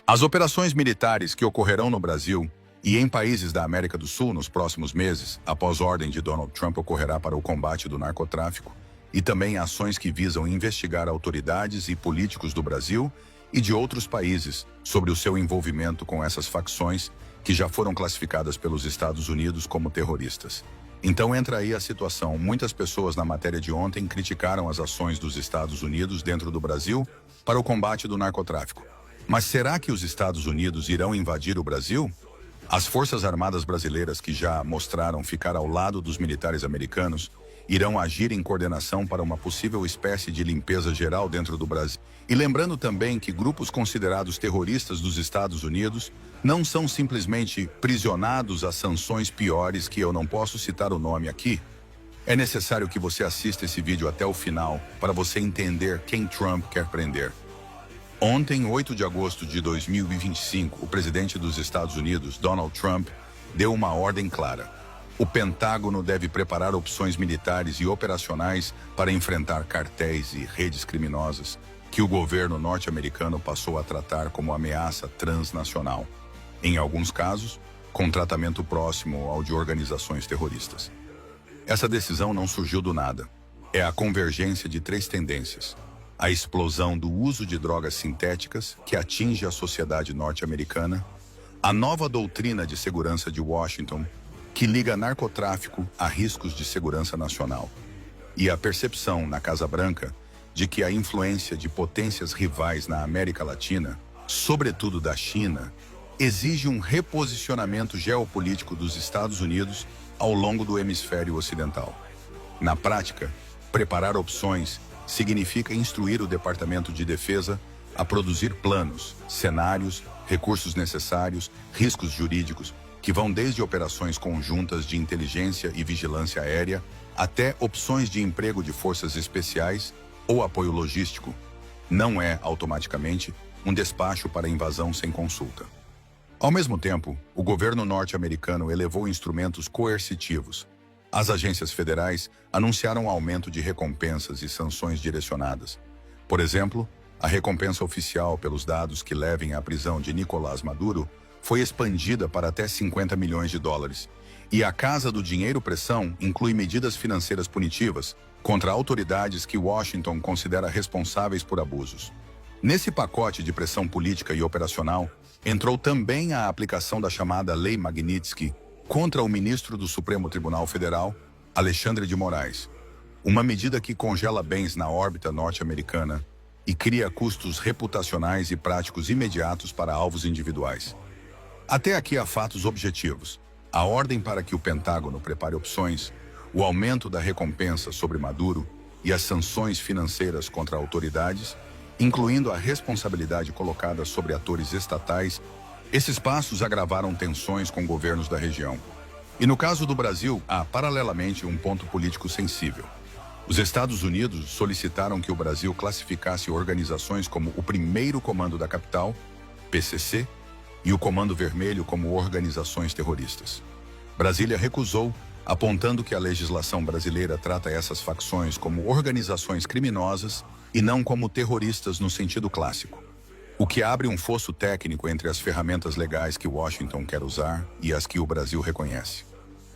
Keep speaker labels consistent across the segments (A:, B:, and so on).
A: As operações militares que ocorrerão no Brasil e em países da América do Sul nos próximos meses, após ordem de Donald Trump, ocorrerá para o combate do narcotráfico e também ações que visam investigar autoridades e políticos do Brasil e de outros países sobre o seu envolvimento com essas facções que já foram classificadas pelos Estados Unidos como terroristas. Então entra aí a situação. Muitas pessoas na matéria de ontem criticaram as ações dos Estados Unidos dentro do Brasil para o combate do narcotráfico. Mas será que os Estados Unidos irão invadir o Brasil? As Forças Armadas brasileiras, que já mostraram ficar ao lado dos militares americanos, irão agir em coordenação para uma possível espécie de limpeza geral dentro do Brasil. E lembrando também que grupos considerados terroristas dos Estados Unidos não são simplesmente prisionados a sanções piores, que eu não posso citar o nome aqui. É necessário que você assista esse vídeo até o final para você entender quem Trump quer prender. Ontem, 8 de agosto de 2025, o presidente dos Estados Unidos, Donald Trump, deu uma ordem clara. O Pentágono deve preparar opções militares e operacionais para enfrentar cartéis e redes criminosas que o governo norte-americano passou a tratar como ameaça transnacional. Em alguns casos, com tratamento próximo ao de organizações terroristas. Essa decisão não surgiu do nada. É a convergência de três tendências. A explosão do uso de drogas sintéticas, que atinge a sociedade norte-americana, a nova doutrina de segurança de Washington, que liga narcotráfico a riscos de segurança nacional, e a percepção na Casa Branca de que a influência de potências rivais na América Latina, sobretudo da China, exige um reposicionamento geopolítico dos Estados Unidos ao longo do hemisfério ocidental. Na prática, preparar opções significa instruir o Departamento de Defesa a produzir planos, cenários, recursos necessários, riscos jurídicos, que vão desde operações conjuntas de inteligência e vigilância aérea até opções de emprego de forças especiais ou apoio logístico. Não é, automaticamente, um despacho para invasão sem consulta. Ao mesmo tempo, o governo norte-americano elevou instrumentos coercitivos. As agências federais anunciaram aumento de recompensas e sanções direcionadas. Por exemplo, a recompensa oficial pelos dados que levem à prisão de Nicolás Maduro foi expandida para até 50 milhões de dólares. E a Casa do Dinheiro Pressão inclui medidas financeiras punitivas contra autoridades que Washington considera responsáveis por abusos. Nesse pacote de pressão política e operacional, entrou também a aplicação da chamada Lei Magnitsky contra o ministro do Supremo Tribunal Federal, Alexandre de Moraes, uma medida que congela bens na órbita norte-americana e cria custos reputacionais e práticos imediatos para alvos individuais. Até aqui há fatos objetivos. A ordem para que o Pentágono prepare opções, o aumento da recompensa sobre Maduro e as sanções financeiras contra autoridades, incluindo a responsabilidade colocada sobre atores estatais. Esses passos agravaram tensões com governos da região. E no caso do Brasil, há paralelamente um ponto político sensível. Os Estados Unidos solicitaram que o Brasil classificasse organizações como o Primeiro Comando da Capital, PCC, e o Comando Vermelho como organizações terroristas. Brasília recusou, apontando que a legislação brasileira trata essas facções como organizações criminosas e não como terroristas no sentido clássico, o que abre um fosso técnico entre as ferramentas legais que Washington quer usar e as que o Brasil reconhece.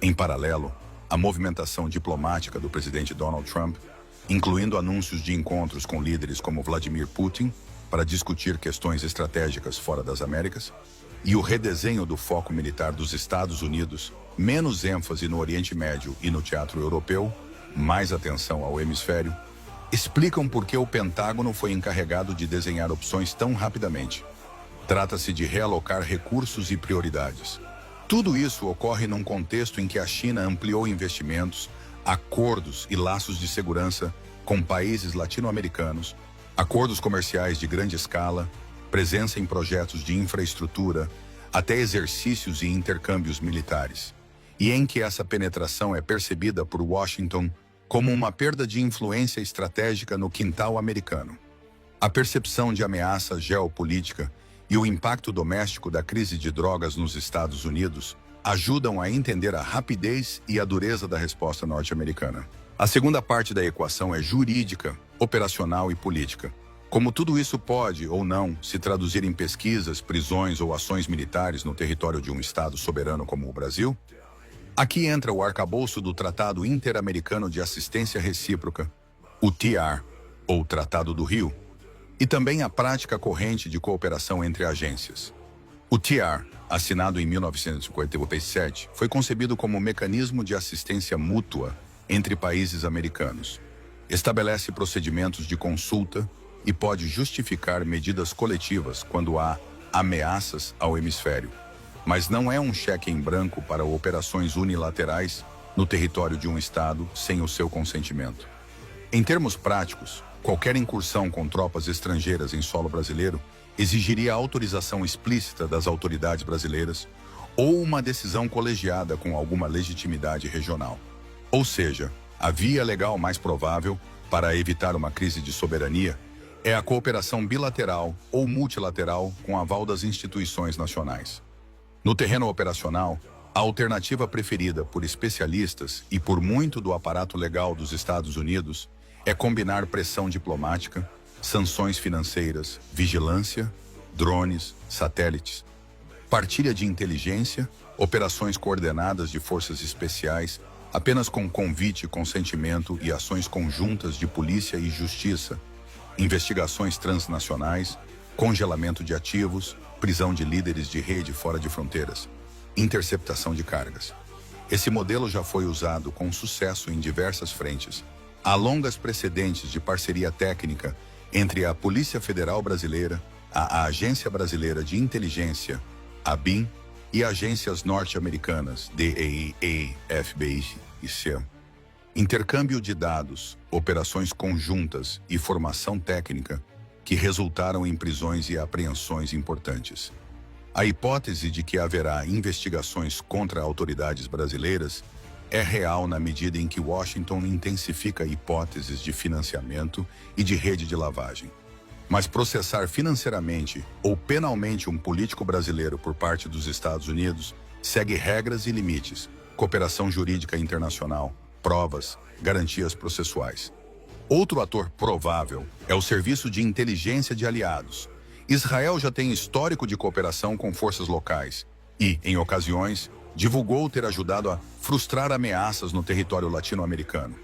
A: Em paralelo, a movimentação diplomática do presidente Donald Trump, incluindo anúncios de encontros com líderes como Vladimir Putin para discutir questões estratégicas fora das Américas, e o redesenho do foco militar dos Estados Unidos, menos ênfase no Oriente Médio e no teatro europeu, mais atenção ao hemisfério, explicam por que o Pentágono foi encarregado de desenhar opções tão rapidamente. Trata-se de realocar recursos e prioridades. Tudo isso ocorre num contexto em que a China ampliou investimentos, acordos e laços de segurança com países latino-americanos, acordos comerciais de grande escala, presença em projetos de infraestrutura, até exercícios e intercâmbios militares, e em que essa penetração é percebida por Washington como uma perda de influência estratégica no quintal americano. A percepção de ameaça geopolítica e o impacto doméstico da crise de drogas nos Estados Unidos ajudam a entender a rapidez e a dureza da resposta norte-americana. A segunda parte da equação é jurídica, operacional e política. Como tudo isso pode, ou não, se traduzir em pesquisas, prisões ou ações militares no território de um Estado soberano como o Brasil? Aqui entra o arcabouço do Tratado Interamericano de Assistência Recíproca, o TIAR, ou Tratado do Rio, e também a prática corrente de cooperação entre agências. O TIAR, assinado em 1957, foi concebido como um mecanismo de assistência mútua entre países americanos. Estabelece procedimentos de consulta e pode justificar medidas coletivas quando há ameaças ao hemisfério, mas não é um cheque em branco para operações unilaterais no território de um Estado sem o seu consentimento. Em termos práticos, qualquer incursão com tropas estrangeiras em solo brasileiro exigiria autorização explícita das autoridades brasileiras ou uma decisão colegiada com alguma legitimidade regional. Ou seja, a via legal mais provável para evitar uma crise de soberania é a cooperação bilateral ou multilateral com aval das instituições nacionais. No terreno operacional, a alternativa preferida por especialistas e por muito do aparato legal dos Estados Unidos é combinar pressão diplomática, sanções financeiras, vigilância, drones, satélites, partilha de inteligência, operações coordenadas de forças especiais, apenas com convite, consentimento e ações conjuntas de polícia e justiça, investigações transnacionais, congelamento de ativos, prisão de líderes de rede fora de fronteiras, interceptação de cargas. Esse modelo já foi usado com sucesso em diversas frentes. Há longas precedentes de parceria técnica entre a Polícia Federal Brasileira, a Agência Brasileira de Inteligência, a BIM, e agências norte-americanas, DEA, FBI e CEA. Intercâmbio de dados, operações conjuntas e formação técnica que resultaram em prisões e apreensões importantes. A hipótese de que haverá investigações contra autoridades brasileiras é real na medida em que Washington intensifica hipóteses de financiamento e de rede de lavagem. Mas processar financeiramente ou penalmente um político brasileiro por parte dos Estados Unidos segue regras e limites, cooperação jurídica internacional, provas, garantias processuais. Outro ator provável é o Serviço de Inteligência de Aliados. Israel já tem histórico de cooperação com forças locais e, em ocasiões, divulgou ter ajudado a frustrar ameaças no território latino-americano.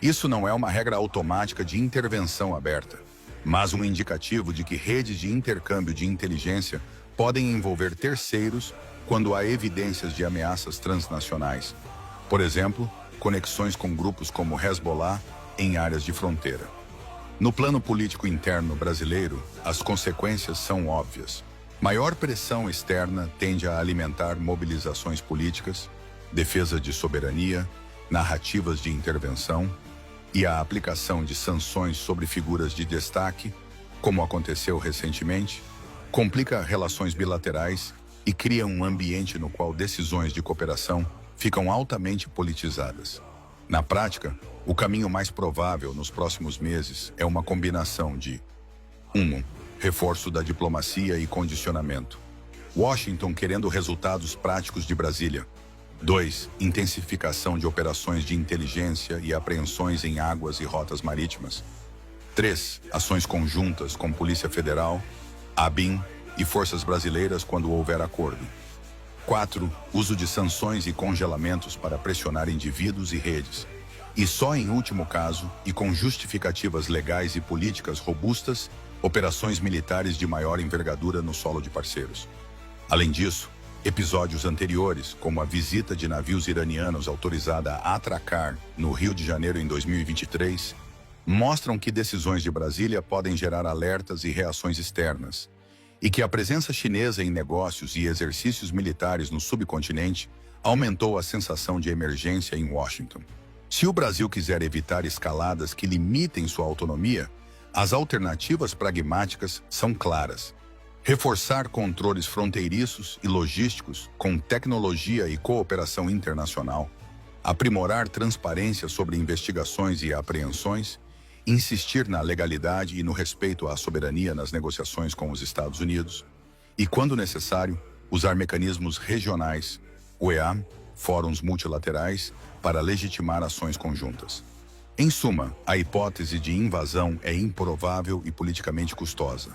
A: Isso não é uma regra automática de intervenção aberta, mas um indicativo de que redes de intercâmbio de inteligência podem envolver terceiros quando há evidências de ameaças transnacionais. Por exemplo, conexões com grupos como Hezbollah em áreas de fronteira. No plano político interno brasileiro, as consequências são óbvias. Maior pressão externa tende a alimentar mobilizações políticas, defesa de soberania, narrativas de intervenção e a aplicação de sanções sobre figuras de destaque, como aconteceu recentemente, complica relações bilaterais e cria um ambiente no qual decisões de cooperação ficam altamente politizadas. Na prática, o caminho mais provável nos próximos meses é uma combinação de 1. Reforço da diplomacia e condicionamento. Washington querendo resultados práticos de Brasília. 2. Intensificação de operações de inteligência e apreensões em águas e rotas marítimas. 3. Ações conjuntas com Polícia Federal, ABIN e forças brasileiras quando houver acordo. 4. Uso de sanções e congelamentos para pressionar indivíduos e redes. E só em último caso, e com justificativas legais e políticas robustas, operações militares de maior envergadura no solo de parceiros. Além disso, episódios anteriores, como a visita de navios iranianos autorizada a atracar no Rio de Janeiro em 2023, mostram que decisões de Brasília podem gerar alertas e reações externas, e que a presença chinesa em negócios e exercícios militares no subcontinente aumentou a sensação de emergência em Washington. Se o Brasil quiser evitar escaladas que limitem sua autonomia, as alternativas pragmáticas são claras. Reforçar controles fronteiriços e logísticos com tecnologia e cooperação internacional, aprimorar transparência sobre investigações e apreensões, insistir na legalidade e no respeito à soberania nas negociações com os Estados Unidos e, quando necessário, usar mecanismos regionais, OEA, fóruns multilaterais, para legitimar ações conjuntas. Em suma, a hipótese de invasão é improvável e politicamente custosa.